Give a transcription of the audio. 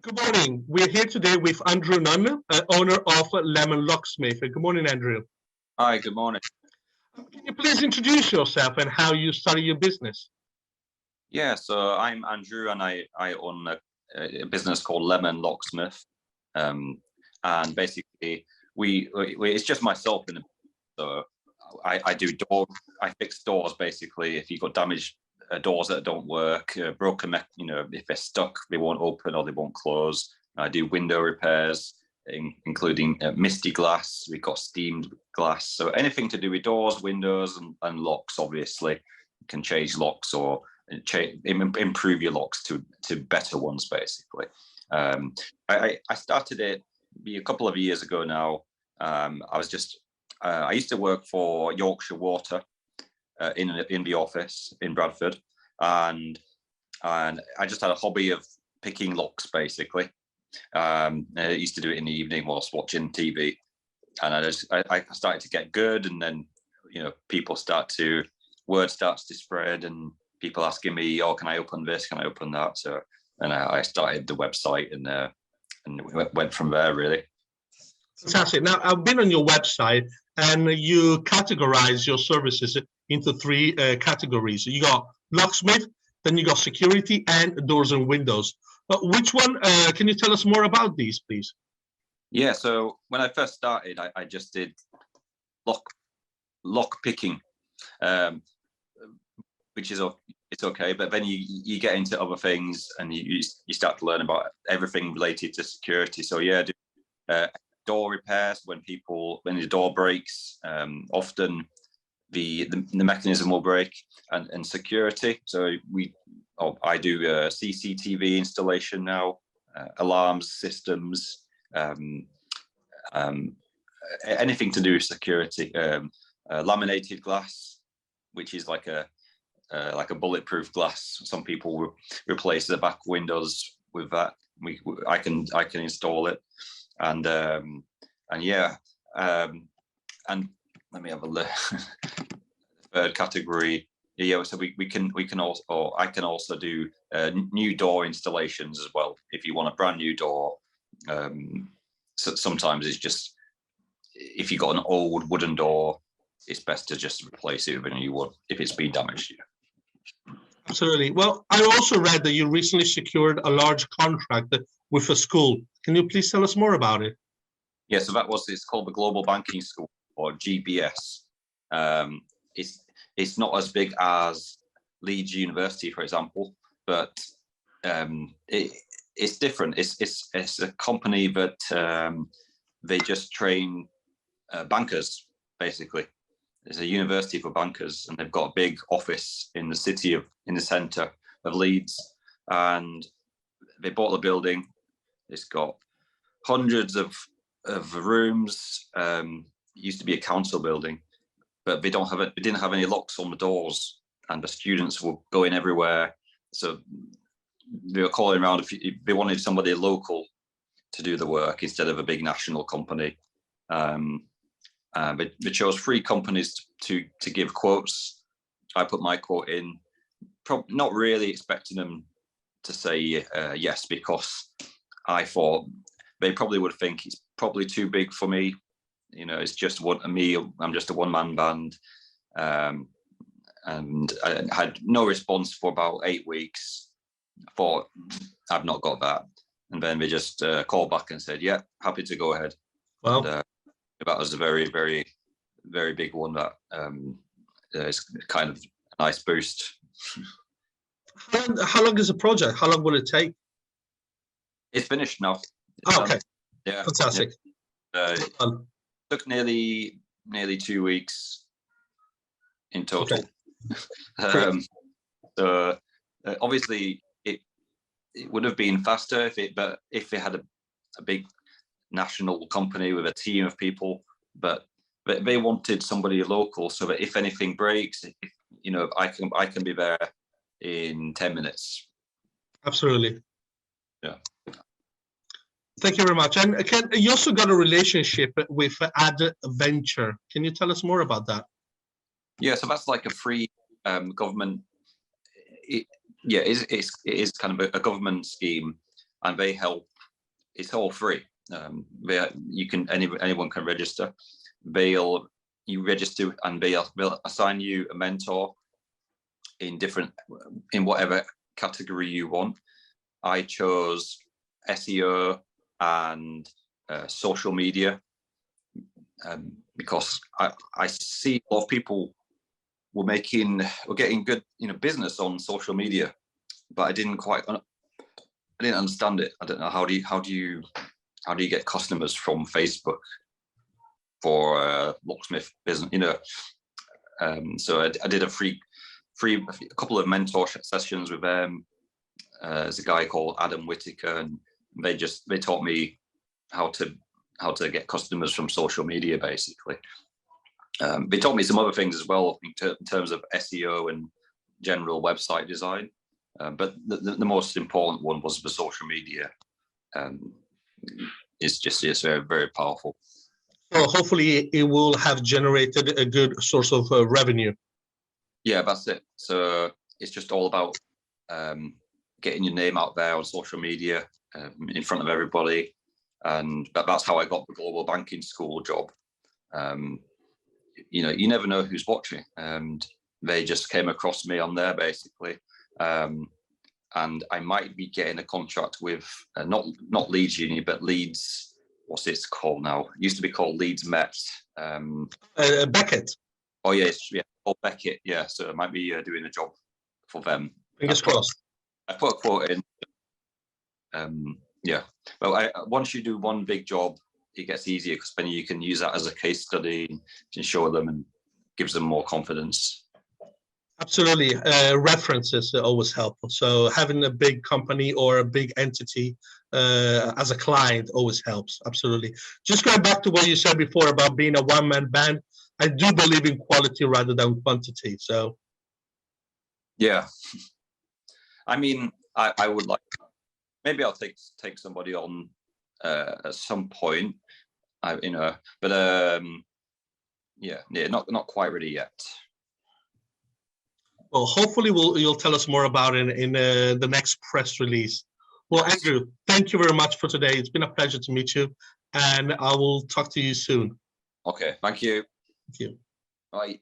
Good morning. We're here today with Andrew Nunn, owner of Lemon Locksmith. Good morning, Andrew. Hi, good morning. Can you please introduce yourself and how you started your business? Yeah, so I'm Andrew and I own a business called Lemon Locksmith. And basically it's just myself in the, so I fix doors basically. If you've got damaged doors that don't work, broken, if they're stuck, they won't open or they won't close. I do window repairs, including misty glass. We've got steamed glass. So anything to do with doors, windows, and locks, obviously. You can change locks or improve your locks to better ones, basically. I started it a couple of years ago now. I used to work for Yorkshire Water in the office in Bradford, and I just had a hobby of picking locks, basically. I used to do it in the evening whilst watching TV, and I started to get good, and then word starts to spread, and people asking me, "Oh, can I open this? Can I open that?" So, and I started the website, and we went from there, really. Fantastic. Now, I've been on your website, and you categorize your services into three categories. You got locksmith, then you got security, and doors and windows. But which one? Can you tell us more about these, please? Yeah. So when I first started, I just did lock picking, which is it's okay. But then you get into other things, and you start to learn about everything related to security. So yeah, door repairs when the door breaks. Often the mechanism will break, and security. So I do CCTV installation now, alarms systems, anything to do with security. Laminated glass, which is like a bulletproof glass. Some people replace the back windows with that. I can install it, and yeah, and let me have a look. Third category. Yeah, so we can also, or I can also do new door installations as well. If you want a brand new door, so sometimes it's just, if you've got an old wooden door, it's best to just replace it with a new one if it's been damaged. Absolutely. Well, I also read that you recently secured a large contract with a school. Can you please tell us more about it? Yeah, so it's called the Global Banking School, or GBS. It's not as big as Leeds University, for example, but it's different. It's a company that they just train bankers, basically. It's a university for bankers, and they've got a big office in the centre of Leeds, and they bought the building. It's got hundreds of rooms. It used to be a council building, but they didn't have any locks on the doors, and the students were going everywhere. So they were calling around if they wanted somebody local to do the work instead of a big national company. But they chose 3 companies to give quotes. I put my quote in, not really expecting them to say yes, because I thought they probably would think it's probably too big for me. It's just me. I'm just a one-man band, and I had no response for about 8 weeks. I thought, I've not got that, and then they just called back and said, "Yeah, happy to go ahead." Wow. And, that was a very, very, very big one. That is kind of a nice boost. How long is the project? How long will it take? It's finished now. Okay. Yeah. Fantastic. Yeah. Took nearly 2 weeks in total. Okay. So obviously it would have been faster if they had a big national company with a team of people, but they wanted somebody local, so that if anything breaks, I can be there in 10 minutes. Absolutely. Yeah. Thank you very much. And you also got a relationship with Adventure. Can you tell us more about that? Yeah, so that's like a free government. It is kind of a government scheme, and they help it's all free. Anyone can register. You register and they'll assign you a mentor in whatever category you want. I chose SEO and social media because I see a lot of people were getting good business on social media, but I didn't understand it. I don't know how do you get customers from Facebook for locksmith business, so I did a couple of mentorship sessions with them. There's a guy called Adam Whitaker, and they taught me how to get customers from social media, basically. They taught me some other things as well in terms of SEO and general website design, but the most important one was the social media. It's very, very powerful. So hopefully it will have generated a good source of revenue. Yeah, that's it. So it's just all about getting your name out there on social media, in front of everybody, and that's how I got the global banking school job. You never know who's watching, and they just came across me on there, basically. And I might be getting a contract with not Leeds Uni, but Leeds. What's it called now? It used to be called Leeds Met. Beckett. Oh yeah, called Beckett. Yeah, so I might be doing a job for them. Fingers crossed. I put a quote in. Yeah. Well, once you do one big job, it gets easier because then you can use that as a case study to show them and gives them more confidence. Absolutely. References are always helpful. So having a big company or a big entity as a client always helps. Absolutely. Just going back to what you said before about being a one-man band, I do believe in quality rather than quantity. So yeah. I mean, I would like, maybe I'll take somebody on at some point, but yeah, not quite ready yet. Well, hopefully you'll tell us more about it in the next press release. Well, Andrew, thank you very much for today. It's been a pleasure to meet you, and I will talk to you soon. Okay, thank you. Thank you. Bye.